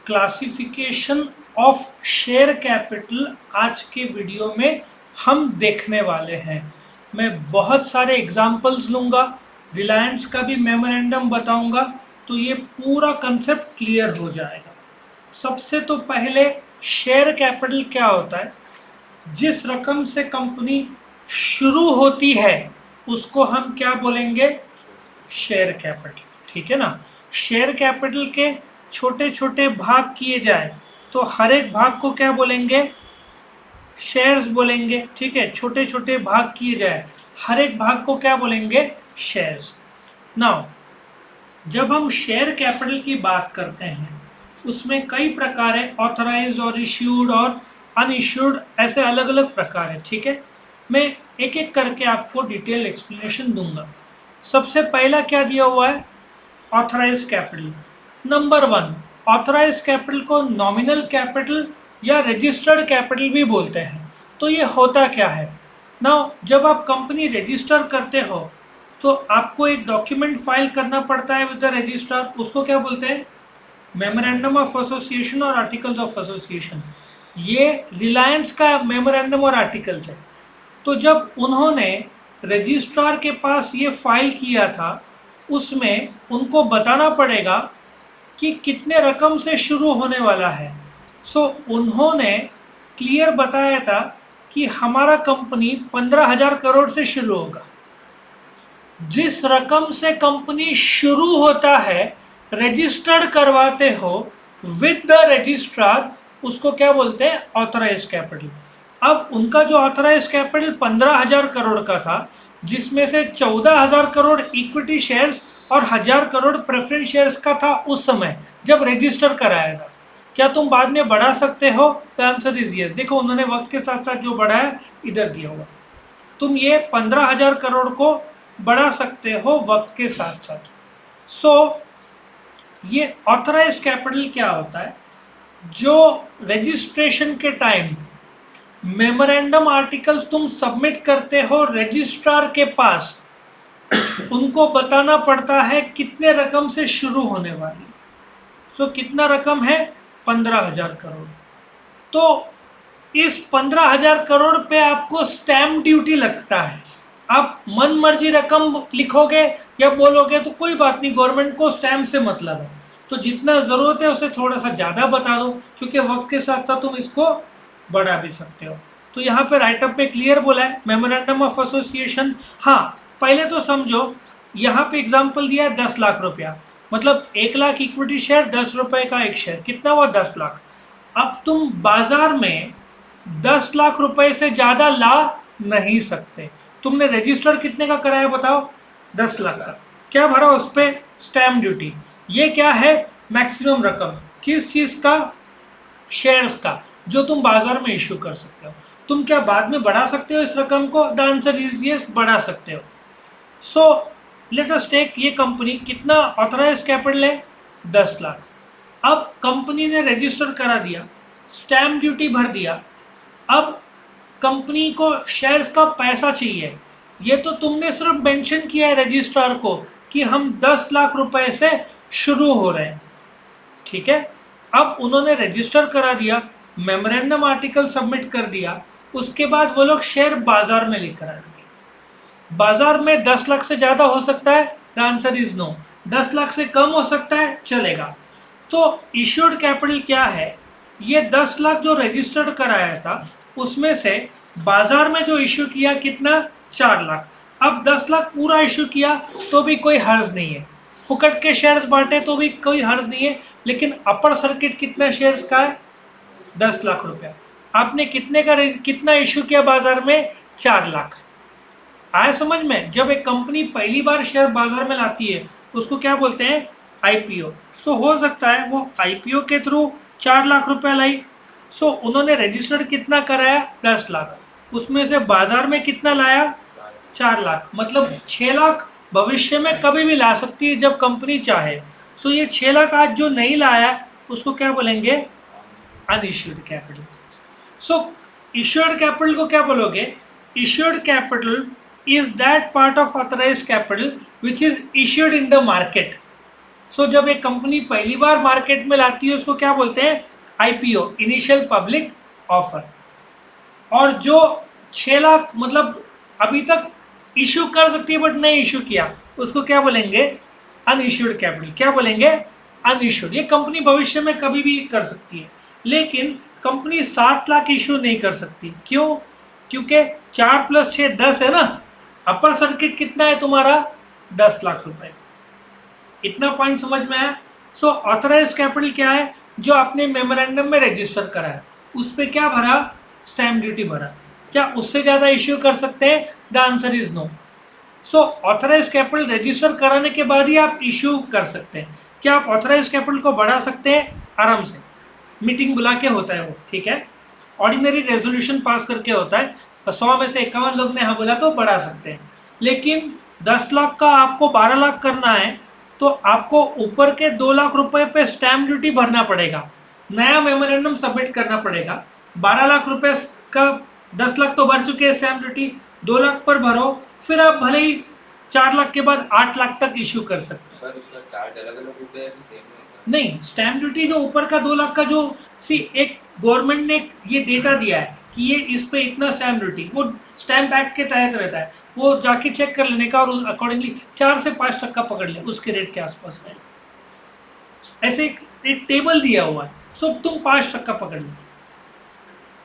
Classification of share capital आज के video में हम देखने वाले हैं। मैं बहुत सारे एग्जाम्पल्स लूँगा, रिलायंस का भी मेमोरेंडम बताऊँगा, तो ये पूरा कंसेप्ट क्लियर हो जाएगा। सबसे तो पहले शेयर कैपिटल क्या होता है? जिस रकम से कंपनी शुरू होती है उसको हम क्या बोलेंगे? Share capital. ठीक है ना। शेयर कैपिटल के छोटे छोटे भाग किए जाए तो हर एक भाग को क्या बोलेंगे? शेयर्स बोलेंगे। ठीक है, छोटे छोटे भाग किए जाए हर एक भाग को क्या बोलेंगे? शेयर्स। नाउ जब हम शेयर कैपिटल की बात करते हैं उसमें कई प्रकार है, ऑथराइज और इश्यूड और अनइश्यूड, ऐसे अलग अलग प्रकार है। ठीक है, मैं एक एक करके आपको डिटेल एक्सप्लेनेशन दूंगा। सबसे पहला क्या दिया हुआ है? Authorise capital. नंबर 1, ऑथराइज कैपिटल को नॉमिनल कैपिटल या रजिस्टर्ड कैपिटल भी बोलते हैं। तो ये होता क्या है? नाउ जब आप कंपनी रजिस्टर करते हो तो आपको एक डॉक्यूमेंट फाइल करना पड़ता है विद द रजिस्ट्रार, उसको क्या बोलते हैं? मेमोरेंडम ऑफ एसोसिएशन और आर्टिकल्स ऑफ एसोसिएशन। ये रिलायंस का मेमोरेंडम और आर्टिकल्स है। तो जब उन्होंने रजिस्ट्रार के पास ये फाइल किया था उसमें उनको बताना पड़ेगा कि कितने रकम से शुरू होने वाला है। सो उन्होंने क्लियर बताया था कि हमारा कंपनी 15,000 करोड़ से शुरू होगा। जिस रकम से कंपनी शुरू होता है, रजिस्टर्ड करवाते हो विद द रजिस्ट्रार, उसको क्या बोलते हैं? Authorise capital. अब उनका जो ऑथराइज कैपिटल 15,000 करोड़ का था, जिसमें से 14,000 करोड़ इक्विटी शेयर्स और 1,000 करोड़ प्रेफरेंस शेयर्स का था उस समय जब रजिस्टर कराया था। क्या तुम बाद में बढ़ा सकते हो? The answer is yes. देखो उन्होंने वक्त के साथ साथ जो बढ़ाया इधर दिया हुआ। तुम ये 15,000 करोड़ को बढ़ा सकते हो वक्त के साथ साथ। सो ये ऑथराइज कैपिटल क्या होता है? जो रजिस्ट्रेशन के टाइम मेमोरेंडम आर्टिकल्स तुम सबमिट करते हो रजिस्ट्रार के पास, उनको बताना पड़ता है कितने रकम से शुरू होने वाली। सो कितना रकम है? 15,000 करोड़। तो इस 15,000 करोड़ पे आपको स्टैम्प ड्यूटी लगता है। आप मन मर्जी रकम लिखोगे या बोलोगे तो कोई बात नहीं, गवर्नमेंट को स्टैम्प से मतलब है। तो जितना ज़रूरत है उसे थोड़ा सा ज़्यादा बता दो, क्योंकि वक्त के साथ साथ तुम इसको बढ़ा भी सकते हो। तो यहाँ पे राइटअप में क्लियर बोला है मेमोरेंडम ऑफ एसोसिएशन। हाँ, पहले तो समझो, यहाँ पे एग्जाम्पल दिया है 10 लाख रुपया, मतलब 1 लाख इक्विटी शेयर, 10 रुपए का एक शेयर, कितना हुआ? 10 लाख। अब तुम बाजार में 10 लाख रुपए से ज़्यादा ला नहीं सकते। तुमने रजिस्टर कितने का कराया बताओ? 10 लाख का। क्या भरा उस पर? Stamp duty. ये क्या है? मैक्सिमम रकम। किस चीज़ का? शेयर्स का, जो तुम बाजार में इश्यू कर सकते हो। तुम क्या बाद में बढ़ा सकते हो इस रकम को? द आंसर इज यस, बढ़ा सकते हो। सो लेट अस टेक, ये कंपनी कितना ऑथराइज कैपिटल है? 10 लाख। अब कंपनी ने रजिस्टर करा दिया, स्टैम्प ड्यूटी भर दिया। अब कंपनी को शेयर्स का पैसा चाहिए। ये तो तुमने सिर्फ मेंशन किया है रजिस्ट्रार को कि हम 10 लाख रुपए से शुरू हो रहे हैं। ठीक है, अब उन्होंने रजिस्टर करा दिया, मेमोरेंडम आर्टिकल सबमिट कर दिया, उसके बाद वो लोग शेयर बाजार में लेकर आएंगे। बाजार में 10 लाख से ज़्यादा हो सकता है? The answer is no. 10 lakh से कम हो सकता है? चलेगा। तो इश्यूड कैपिटल क्या है? ये 10 लाख जो रजिस्टर्ड कराया था उसमें से बाजार में जो इश्यू किया कितना? 4 लाख। अब 10 लाख पूरा इश्यू किया तो भी कोई हर्ज नहीं है, फुकट के शेयर्स बांटे तो भी कोई हर्ज नहीं है। लेकिन अपर सर्किट कितना शेयर्स का है? 10 लाख रुपया। आपने कितना इश्यू किया बाजार में? 4 लाख। आया समझ में? जब एक कंपनी पहली बार शेयर बाजार में लाती है उसको क्या बोलते हैं? आईपीओ। सो हो सकता है वो आईपीओ के थ्रू 4 लाख रुपया लाई। सो उन्होंने रजिस्टर्ड कितना कराया? 10 लाख। उसमें से बाजार में कितना लाया? 4 लाख। मतलब 6 लाख भविष्य में कभी भी ला सकती है जब कंपनी चाहे। सो ये 6 लाख आज जो नहीं लाया उसको क्या बोलेंगे? Unissued capital. So issued capital को क्या बोलोगे? Issued capital is that part of authorized capital which is issued in the market. सो जब एक कंपनी पहली बार मार्केट में लाती है उसको क्या बोलते हैं? IPO, initial public offer. और जो 6 लाख मतलब अभी तक इशू कर सकती है बट नहीं इशू किया, उसको क्या बोलेंगे? Unissued capital. क्या बोलेंगे? अनइश्यूड। ये कंपनी भविष्य में कभी भी कर सकती है, लेकिन कंपनी 7 लाख इशू नहीं कर सकती। क्यों? क्योंकि 4 + 6 10 है ना। अपर सर्किट कितना है तुम्हारा? 10 लाख रुपए। इतना पॉइंट समझ में आया? सो ऑथराइज कैपिटल क्या है? जो आपने मेमोरेंडम में रजिस्टर करा है उस पर क्या भरा? स्टैम्प ड्यूटी भरा। क्या उससे ज्यादा इश्यू कर सकते हैं? The answer is no. So authorise capital register कराने के बाद ही आप इश्यू कर सकते हैं। क्या आप ऑथराइज कैपिटल को बढ़ा सकते हैं? आराम से, मीटिंग बुला के होता है वो, ठीक है। ऑर्डिनरी रेजोल्यूशन पास करके होता है। 100 में से 51 लोग ने हाँ बोला तो बढ़ा सकते हैं। लेकिन 10 लाख का आपको 12 लाख करना है तो आपको ऊपर के 2 लाख रुपए पे स्टैम्प ड्यूटी भरना पड़ेगा, नया मेमोरेंडम सबमिट करना पड़ेगा। 12 लाख रुपए का 10 लाख तो भर चुके हैं स्टैम्प ड्यूटी, 2 लाख पर भरो, फिर आप भले ही 4 लाख के बाद 8 लाख तक इश्यू कर सकते हैं। सर उसका चार्ज अलग अलग होता है कि सेम होता है? नहीं, स्टैम्प ड्यूटी जो ऊपर का 2 लाख का जो एक गवर्नमेंट ने ये डेटा दिया है कि ये इस पे इतना स्टैम्प ड्यूटी, वो स्टैम्प एक्ट के तहत रहता है, वो जाके चेक कर लेने का और अकॉर्डिंगली 4 से 5 तक का पकड़ ले, उसके रेट के आसपास है। ऐसे एक टेबल दिया हुआ है, सो तुम 5 तक का पकड़ लो।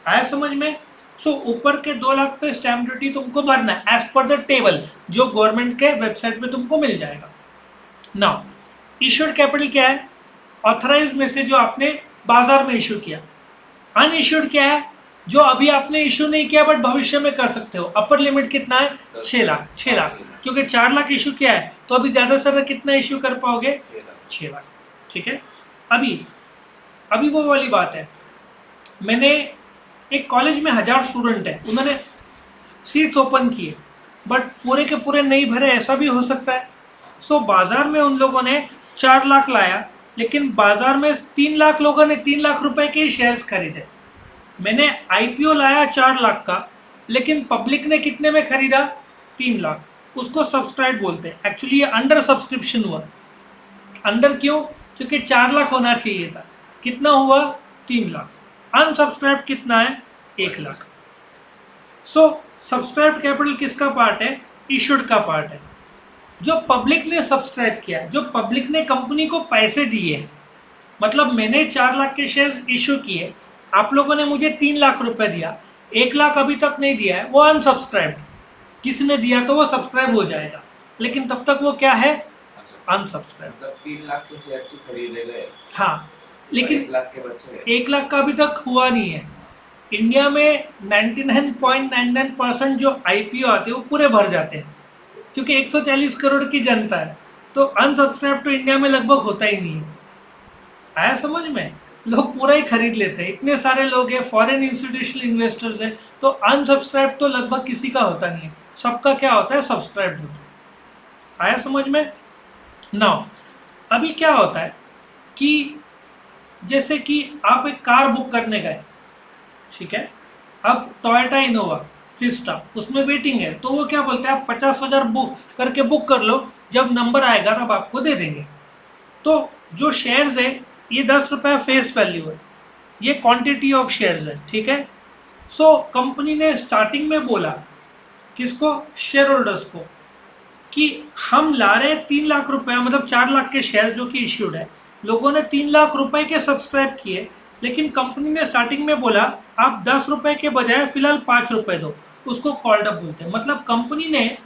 आया समझ में? सो ऊपर के 2 लाख पे स्टैम्प ड्यूटी तुमको भरना है एज पर द टेबल जो गवर्नमेंट के वेबसाइट पे तुमको मिल जाएगा। नाउ इश्यूड कैपिटल क्या है? ऑथराइज में से जो आपने बाजार में इशू किया। अनइश्यूड क्या है? जो अभी आपने इशू नहीं किया बट भविष्य में कर सकते हो। अपर लिमिट कितना है? 6 लाख। 6 लाख क्योंकि 4 लाख इशू किया है तो अभी ज्यादा से ज्यादा कितना इशू कर पाओगे? 6 लाख। ठीक है। अभी वो वाली बात है, मैंने एक कॉलेज में 1000 स्टूडेंट है, उन्होंने सीट्स ओपन किए बट पूरे के पूरे नहीं भरे, ऐसा भी हो सकता है। सो बाजार में उन लोगों ने 4 लाख लाया, लेकिन बाजार में 3 लाख लोगों ने 3 लाख रुपए के ही शेयर्स खरीदे। मैंने आईपीओ लाया 4 लाख का, लेकिन पब्लिक ने कितने में खरीदा? 3 लाख। उसको सब्सक्राइब बोलते हैं। एक्चुअली ये अंडर सब्सक्रिप्शन हुआ। अंडर क्यों? क्योंकि 4 लाख होना चाहिए था, कितना हुआ? 3 लाख। अनसब्सक्राइब कितना है? 1 लाख। सो सब्सक्राइब कैपिटल किसका पार्ट है? इशूड का पार्ट है। जो पब्लिक ने सब्सक्राइब किया, जो पब्लिक ने कंपनी को पैसे दिए हैं, मतलब मैंने 4 लाख के शेयर्स इशू किए, आप लोगों ने मुझे 3 लाख रुपए दिया, 1 लाख अभी तक नहीं दिया है, वो अनसब्सक्राइब। किसने दिया तो वो सब्सक्राइब हो जाएगा, लेकिन तब तक वो क्या है? अनसब्सक्राइब। मतलब 3 लाख तो शेयर से खरीदे गए। हाँ, लेकिन 1 लाख के बच्चे 1 लाख का अभी तक हुआ नहीं है। इंडिया में 99.99% जो आईपीओ आते हैं वो पूरे भर जाते हैं, क्योंकि 140 करोड़ की जनता है, तो अनसब्सक्राइब तो इंडिया में लगभग होता ही नहीं है। आया समझ में? लोग पूरा ही खरीद लेते हैं, इतने सारे लोग हैं, फॉरेन इंस्टीट्यूशनल इन्वेस्टर्स हैं, तो अनसब्सक्राइब तो लगभग किसी का होता नहीं है, सबका क्या होता है? सब्सक्राइब होता है। आया समझ में? नाउ अभी क्या होता है कि जैसे कि आप एक कार बुक करने गए, ठीक है, अब टोयोटा इनोवा क्रिस्टा, उसमें वेटिंग है, तो वो क्या बोलते हैं? आप 50,000 बुक कर लो, जब नंबर आएगा तब आपको दे देंगे। तो जो शेयर्स है ये 10 रुपये फेस वैल्यू है, ये क्वांटिटी ऑफ शेयर्स है, ठीक है। सो कंपनी ने स्टार्टिंग में बोला किसको? शेयर होल्डर्स को, कि हम ला रहे हैं 3 लाख रुपए, मतलब 4 लाख के शेयर जो कि इश्यूड है, लोगों ने 3 लाख रुपए के सब्सक्राइब किए, लेकिन कंपनी ने स्टार्टिंग में बोला आप 10 रुपए के बजाय फिलहाल 5 रुपए दो, उसको कॉल्ड अप बोलते हैं। मतलब कंपनी ने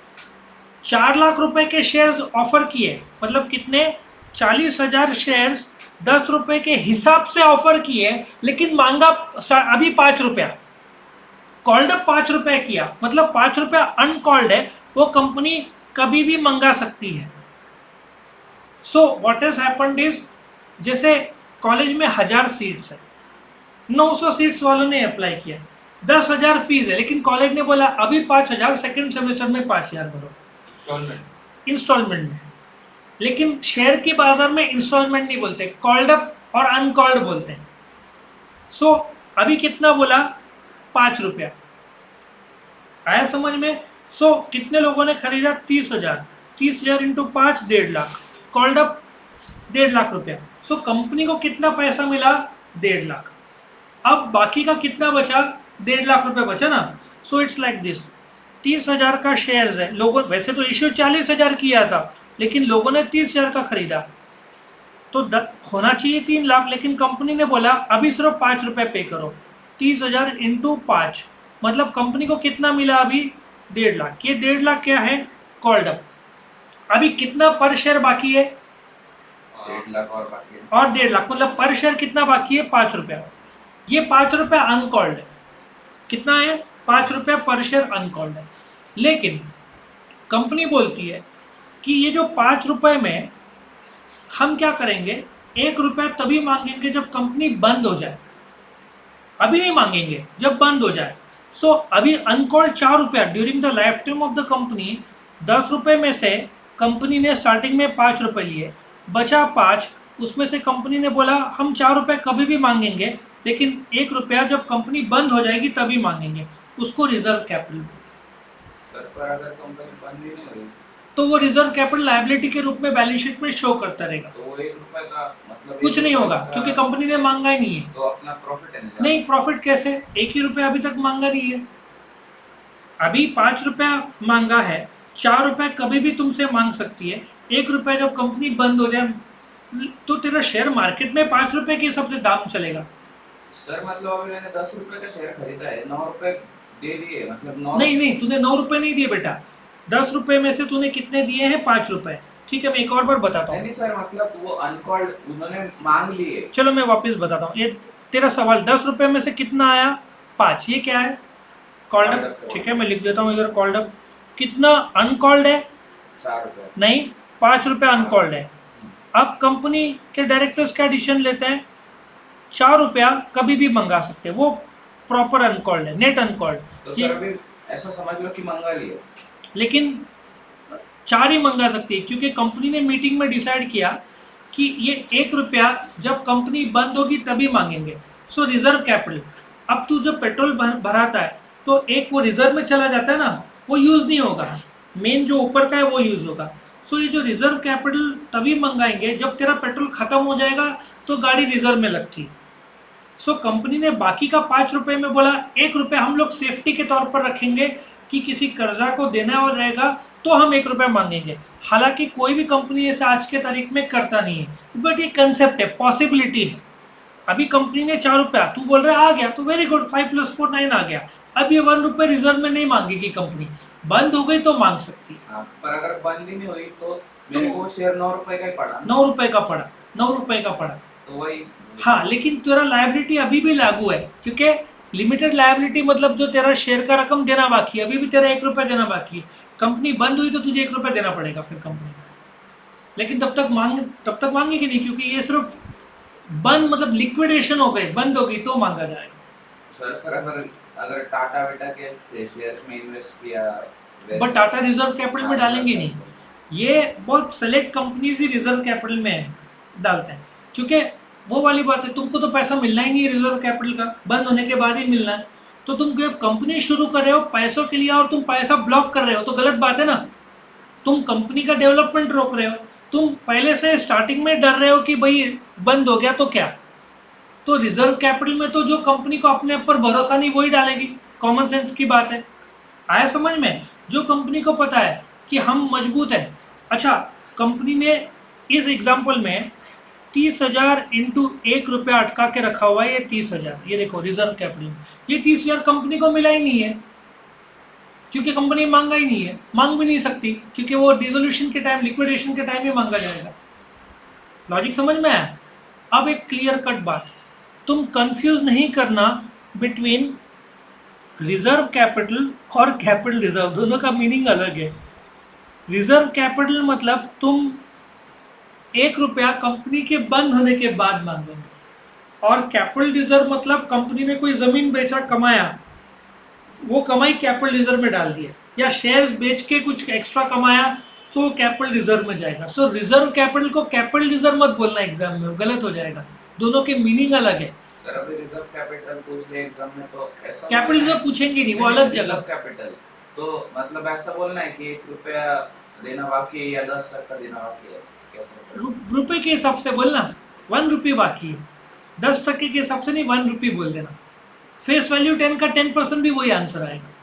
4 लाख रुपए के शेयर्स ऑफर किए, मतलब कितने? 40,000 शेयर्स 10 रुपए के हिसाब से ऑफर किए, लेकिन मांगा अभी 5 रुपया। कॉल्ड अप 5 रुपए किया, मतलब 5 रुपया अनकॉल्ड है, वो कंपनी कभी भी मंगा सकती है। So what has happened is, जैसे कॉलेज में 1000 सीट्स है, 900 सीट्स वालों ने अप्लाई किया, 10,000 फीस है, लेकिन कॉलेज ने बोला अभी 5,000, सेकेंड सेमेस्टर में 5,000 भरो इंस्टॉलमेंट में। लेकिन शेयर के बाजार में इंस्टॉलमेंट नहीं बोलते, कॉल्ड अप और अनकॉल्ड बोलते हैं। सो अभी कितना बोला? 5 रुपया। आया समझ में? सो कितने लोगों ने खरीदा? 30,000। 30,000 into 5, 1.5 lakh. Called up 1.5 lakh रुपया। सो कंपनी को कितना पैसा मिला? 1.5 लाख। अब बाकी का कितना बचा? 1.5 लाख रुपया बचा ना। सो इट्स लाइक दिस, 30,000 का शेयर्स है। लोगों वैसे तो इश्यू 40,000 किया था, लेकिन लोगों ने 30,000 का खरीदा, तो होना चाहिए 3 लाख, लेकिन कंपनी ने बोला अभी सिर्फ 5 रुपये पे करो। 30,000 इंटू 5, मतलब कंपनी को कितना मिला अभी? 1.5 लाख। ये 1.5 लाख क्या है? Called up. अभी कितना पर शेयर बाकी है? 1.5 लाख और बाकी है। और 1.5 लाख, मतलब पर शेयर कितना बाकी है? 5 रुपया। ये 5 रुपया अनकॉल्ड है। कितना है? 5 रुपया पर शेयर अनकॉल्ड है। लेकिन कंपनी बोलती है कि ये जो 5 रुपए में हम क्या करेंगे, 1 रुपया तभी मांगेंगे जब कंपनी बंद हो जाए, अभी नहीं मांगेंगे, जब बंद हो जाए। सो अभी अनकॉल्ड 4 रुपया during the life time of the company, 10 रुपये में से कंपनी ने स्टार्टिंग में 5 रुपये लिए, बचा 5, उसमें से कंपनी ने बोला हम 4 रुपये कभी भी मांगेंगे, लेकिन 1 रुपया जब कंपनी बंद हो जाएगी तभी मांगेंगे। उसको रिजर्व कैपिटल। सर पर अगर कंपनी बंद ही नहीं हुई तो वो रिजर्व कैपिटल लायबिलिटी के रूप में बैलेंस शीट में शो करता रहेगा। तो वो 1 रुपए का मतलब कुछ नहीं होगा, क्योंकि कंपनी ने मांगा ही नहीं है। तो अपना प्रॉफिट है नहीं, प्रॉफिट कैसे? 1 ही रुपया अभी तक मांगा नहीं है। अभी 5 रुपया मांगा है, 4 रुपया कभी भी तुमसे मांग सकती है। 1 रुपया जब कंपनी बंद हो जाए तो तेरा शेयर मार्केट में 5 रुपए के हिसाब से दाम चलेगा। सर मतलब अभी मैंने 10 रुपए का शेयर खरीदा है, 9 रुपए दे दिए, मतलब 9। नहीं, तूने 9 रुपए नहीं दिए बेटा। 10 रुपए में से तूने कितने दिए हैं? 5 रुपए। ठीक है, मैं एक और बार बताता हूँ। नहीं सर, मतलब वो अनकॉल्ड उन्होंने मांग लिए। चलो मैं वापस बताता हूँ। ये तेरा सवाल, 10 रुपए में से कितना आया? 5। ये क्या है? Called up. ठीक है, मैं लिख देता हूँ इधर कॉल्ड अप। कितना अनकॉल्ड है? 4 रुपए। नहीं, 5 रुपया अनकॉल्ड है। अब कंपनी के डायरेक्टर्स क्या डिसीजन लेते हैं? 4 रुपया कभी भी मंगा सकते हैं, वो प्रॉपर अनकॉल्ड है, नेट अनकॉल्ड। तो सर अभी ऐसा समझ लो कि मंगा लिए, लेकिन 4 ही मंगा सकती है, क्योंकि कंपनी ने मीटिंग में डिसाइड किया कि ये 1 रुपया जब कंपनी बंद होगी तभी मांगेंगे। सो रिजर्व कैपिटल, अब तू जब पेट्रोल भराता है तो एक वो रिजर्व में चला जाता है ना, वो यूज़ नहीं होगा, मेन जो ऊपर का है वो यूज़ होगा। सो ये जो रिजर्व कैपिटल तभी मंगाएंगे जब तेरा पेट्रोल खत्म हो जाएगा तो गाड़ी रिजर्व में लगती है। सो कंपनी ने बाकी का 5 रुपये में बोला 1 रुपया हम लोग सेफ्टी के तौर पर रखेंगे कि किसी कर्जा को देना हो रहेगा तो हम 1 रुपया मांगेंगे। हालांकि कोई भी कंपनी ऐसा आज के तारीख में करता नहीं है, बट ये कंसेप्ट है, पॉसिबिलिटी है। अभी कंपनी ने 4 रुपया, तू बोल रहा है आ गया तो वेरी गुड, 5 + 4 9 आ गया। अब ये 1 रुपये रिजर्व में नहीं मांगेगी कंपनी, बंद हो गई तो मांग सकती है। पर अगर बंद ही नहीं हुई तो मेरे को शेयर 9 रुपए का ही पड़ा। 9 रुपये का पड़ा, 9 रुपये का पड़ा। तो वही। हाँ, लेकिन तेरा लायबिलिटी अभी भी लागू है, क्योंकि लिमिटेड लायबिलिटी मतलब जो तेरा शेयर का रकम देना बाकी है, अभी भी तेरा 1 रुपया देना बाकी है। कंपनी बंद हुई तो तुझे 1 रुपया देना पड़ेगा फिर कंपनी को, लेकिन तब तक मांगेगी नहीं, क्योंकि ये सिर्फ बंद मतलब लिक्विडेशन हो गई, बंद हो गई तो मांगा जाएगा। सर पर अगर टाटा बेटा के शेयर्स में इन्वेस्ट किया, बट टाटा रिजर्व कैपिटल में डालेंगे नहीं, ये बहुत सेलेक्ट कंपनीज ही रिजर्व कैपिटल में डालते हैं, क्योंकि वो वाली बात है, तुमको तो पैसा मिलना ही नहीं है रिजर्व कैपिटल का, बंद होने के बाद ही मिलना है। तो तुम जब कंपनी शुरू कर रहे हो पैसों के लिए और तुम पैसा ब्लॉक कर रहे हो तो गलत बात है ना। तुम कंपनी का डेवलपमेंट रोक रहे हो, तुम पहले से स्टार्टिंग में डर रहे हो कि भाई बंद हो गया तो क्या। तो रिजर्व कैपिटल में तो जो कंपनी को अपने ऊपर भरोसा नहीं वही डालेगी, कॉमन सेंस की बात है। आया समझ में? जो कंपनी को पता है कि हम मजबूत है। अच्छा, कंपनी ने इस एग्जाम्पल में 30,000 इंटू 1 रुपया अटका के रखा हुआ है, ये 30,000, ये देखो रिजर्व कैपिटल। ये 30,000 कंपनी को मिला ही नहीं है, क्योंकि कंपनी मांगा ही नहीं है, मांग भी नहीं सकती, क्योंकि वो डिसोल्यूशन के टाइम, लिक्विडेशन के टाइम ही मांगा जाएगा। लॉजिक समझ में आया? अब एक क्लियर कट बात, तुम कंफ्यूज नहीं करना बिटवीन रिजर्व कैपिटल और कैपिटल रिजर्व, दोनों का मीनिंग अलग है। रिजर्व कैपिटल मतलब तुम 1 रुपया कंपनी के बंद होने के बाद मांगोगे, और कैपिटल रिजर्व मतलब कंपनी ने कोई जमीन बेचा, कमाया, वो कमाई कैपिटल रिजर्व में डाल दिया, या शेयर्स बेच के कुछ एक्स्ट्रा कमाया तो कैपिटल रिजर्व में जाएगा। सो रिजर्व कैपिटल को कैपिटल रिजर्व मत बोलना एग्जाम में, गलत हो जाएगा, दोनों के मीनिंग अलग है। सर अभी रिजर्व कैपिटल पूछ ले एग्जाम में तो ऐसा कैपिटल रिजर्व पूछेंगे नहीं, वो अलग जगह। कैपिटल तो मतलब ऐसा बोलना है कि 1 रुपया देना बाकी है या 10 टका देना बाकी है, कैसे? रुपए के हिसाब से बोलना, 1 रुपये बाकी है, 10% के हिसाब से नहीं, 1 रुपये बोल देना। फेस वैल्यू 10 का 10% भी वही आंसर आएगा।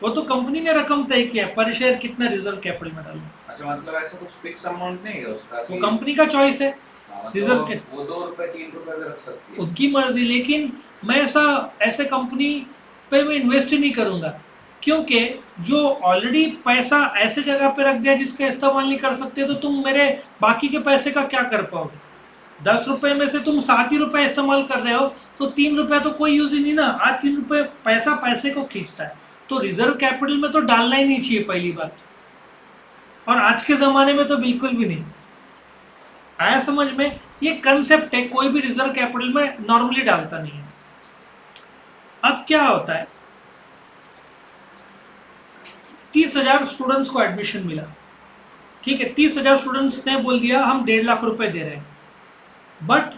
वो तो कंपनी ने रकम तय किया पर शेयर कितना रिजर्व कैपिटल में डालना। अच्छा, मतलब ऐसा कुछ फिक्स अमाउंट नहीं है उसका? वो कंपनी का चॉइस है। रिजर्व के वो 2 रुपए 3 रुपए भी रख सकती है, उनकी मर्जी। लेकिन मैं ऐसे कंपनी पे मैं इन्वेस्ट ही नहीं करूंगा, क्योंकि जो ऑलरेडी पैसा ऐसे जगह पे रख दिया जिसका इस्तेमाल नहीं कर सकते, तो तुम मेरे बाकी के पैसे का क्या कर पाओगे? 10 रुपए में से तुम 7 ही रुपए इस्तेमाल कर रहे हो, तो 3 रुपए तो कोई यूज ही नहीं ना। आज 3 रुपए पैसा पैसे को खींचता है, तो रिजर्व कैपिटल में तो डालना ही नहीं चाहिए पहली बात, और आज के ज़माने में तो बिल्कुल भी नहीं। आया समझ में? ये कंसेप्ट है, कोई भी रिजर्व कैपिटल में नॉर्मली डालता नहीं है। अब क्या होता है, 30,000 स्टूडेंट्स को एडमिशन मिला, ठीक है, 30,000 स्टूडेंट्स ने बोल दिया हम 1.5 लाख रुपए दे रहे हैं। बट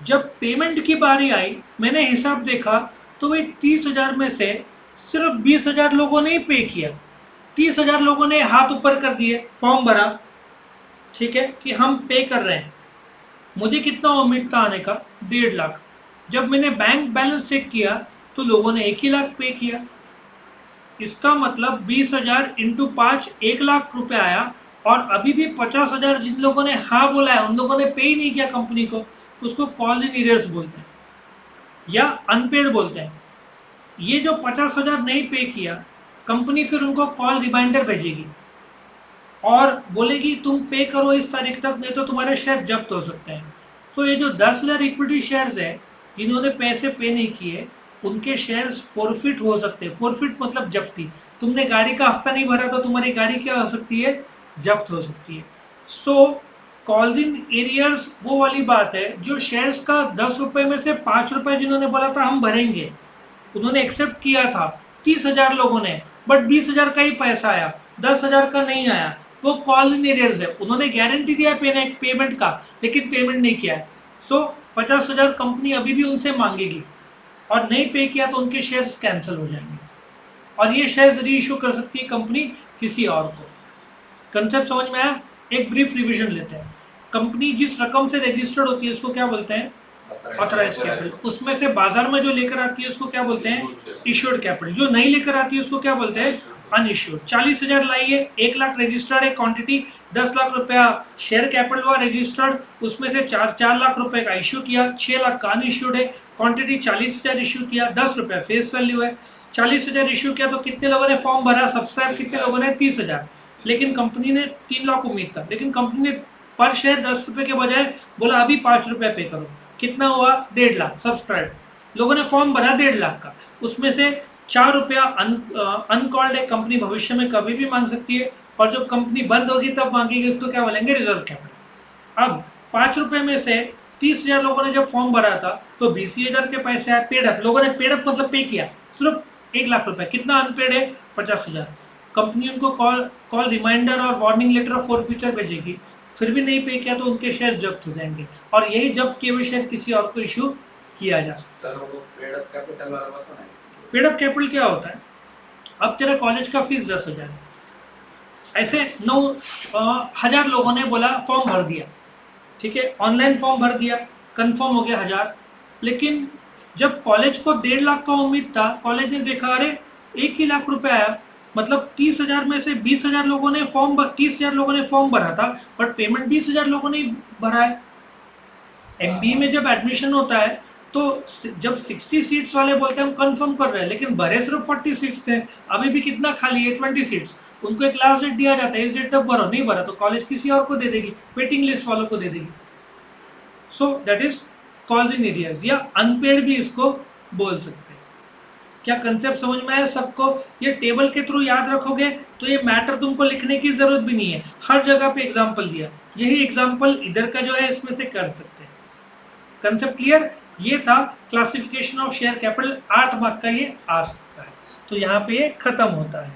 जब पेमेंट की बारी आई, मैंने हिसाब देखा, तो भाई 30,000 में से सिर्फ 20,000 लोगों ने ही पे किया। 30,000 लोगों ने हाथ ऊपर कर दिए, फॉर्म भरा, ठीक है, कि हम पे कर रहे हैं। मुझे कितना उम्मीद था आने का? 1.5 लाख। जब मैंने बैंक बैलेंस चेक किया तो लोगों ने 1 ही लाख पे किया। इसका मतलब 20,000 इंटू 5 1 लाख रुपए आया, और अभी भी 50,000 जिन लोगों ने हाँ बोला है उन लोगों ने पे ही नहीं किया कंपनी को। उसको कॉल इन एरियर्स बोलते हैं या अनपेड बोलते हैं। ये जो 50,000 नहीं पे किया, कंपनी फिर उनको कॉल रिमाइंडर भेजेगी और बोलेगी तुम पे करो इस तारीख तक, नहीं तो तुम्हारे शेयर जब्त हो सकते हैं। तो ये जो 10,000 इक्विटी शेयर्स है जिन्होंने पैसे पे नहीं किए, उनके शेयर्स फॉरफिट हो सकते हैं। फॉरफिट मतलब जब्ती। तुमने गाड़ी का हफ्ता नहीं भरा तो तुम्हारी गाड़ी क्या हो सकती है? जब्त हो सकती है। सो कॉल्ड इन एरियर्स वो वाली बात है, जो शेयर्स का 10 रुपए में से 5 रुपए जिन्होंने बोला था हम भरेंगे, उन्होंने एक्सेप्ट किया था 30,000 लोगों ने, बट 20,000 का ही पैसा आया, 10,000 का नहीं आया, वो कॉल इन एरियर्स है। उन्होंने गारंटी दिया पेमेंट का, लेकिन पेमेंट नहीं किया है। सो 50,000 कंपनी अभी भी उनसे मांगेगी, और नहीं पे किया तो उनके शेयर्स कैंसिल हो जाएंगे, और ये शेयर्स री इशू कर सकती है कंपनी किसी और को। कंसेप्ट समझ में आया? एक ब्रीफ रिविजन लेते हैं। कंपनी जिस रकम से रजिस्टर्ड होती है उसको क्या बोलते हैं? Authorise capital. उसमें से बाजार में जो लेकर आती है उसको क्या बोलते हैं? Issued capital. जो नहीं लेकर आती है उसको क्या बोलते हैं? अनइश्यूड। 40,000 लाई है, 1 लाख रजिस्टर्ड है क्वांटिटी, 10 लाख रुपया शेयर कैपिटल हुआ रजिस्टर्ड, उसमें से 4 लाख रुपए का इश्यू किया, 6 लाख का अनइश्यूड है, क्वांटिटी 40,000 इश्यू किया, 10 रुपया फेस वैल्यू है। 40,000 इश्यू किया तो कितने लोगों ने फॉर्म भरा? सब्सक्राइब कितने लोगों ने? 30,000। लेकिन कंपनी ने 3 लाख उम्मीद था, लेकिन कंपनी ने पर शेयर 10 रुपए के बजाय बोला अभी 5 रुपये पे करो। कितना हुआ? 1.5 लाख सब्सक्राइब। लोगों ने फॉर्म भरा 1.5 लाख का, उसमें से 4 रुपया अनकॉल्ड है, कंपनी भविष्य में कभी भी मांग सकती है, और जब कंपनी बंद होगी तब मांगेगी, उसको क्या बोलेंगे? Reserve capital. अब 5 रुपये में से 30,000 लोगों ने जब फॉर्म भरा था तो 20,000 के पैसे आए पेड अप। लोगों ने पेड अप मतलब पे किया सिर्फ 1 लाख रुपए। कितना अनपेड है? 50,000। कंपनी उनको कॉल रिमाइंडर और वार्निंग लेटर ऑफ फॉरफीचर भेजेगी, फिर भी नहीं पे किया तो उनके शेयर जब्त हो जाएंगे, और यही जब्त किए हुए शेयर किसी और को इशू किया जा सकता है। सर वो पेड अप कैपिटल वाला बात है। पेड अप कैपिटल क्या होता है? अब तेरा कॉलेज का फीस 10,000 है, ऐसे 9,000 लोगों ने बोला फॉर्म भर दिया, ठीक है, ऑनलाइन फॉर्म भर दिया, कंफर्म हो गया 1,000। लेकिन जब कॉलेज को 1.5 लाख का उम्मीद था, कॉलेज ने देखा अरे 1 ही लाख रुपए आया, मतलब 30,000 में से 20,000 लोगों ने 30,000 लोगों ने फॉर्म भरा था, बट पेमेंट 30,000 लोगों ने भरा है। MBA में जब एडमिशन होता है तो जब 60 सीट्स वाले बोलते हैं हम कंफर्म कर रहे हैं, लेकिन भरे सिर्फ 40 सीट्स थे, अभी भी कितना खाली है? 20 सीट्स। उनको एक लास्ट डेट दिया जाता है, इस डेट तक भरो, नहीं भरा तो कॉलेज किसी और को दे देगी, वेटिंग लिस्ट वालों को दे देगी। So that is calls in arrears, या अनपेड भी इसको बोल सकते हैं। क्या कंसेप्ट समझ में आया सबको? ये टेबल के थ्रू याद रखोगे तो ये मैटर तुमको लिखने की जरूरत भी नहीं है, हर जगह पे एग्जाम्पल दिया, यही एग्जाम्पल इधर का जो है इसमें से कर सकते हैं। Concept clear? ये था classification of share capital, 8 mark का ये आ सकता है। तो यहाँ पे ये खत्म होता है।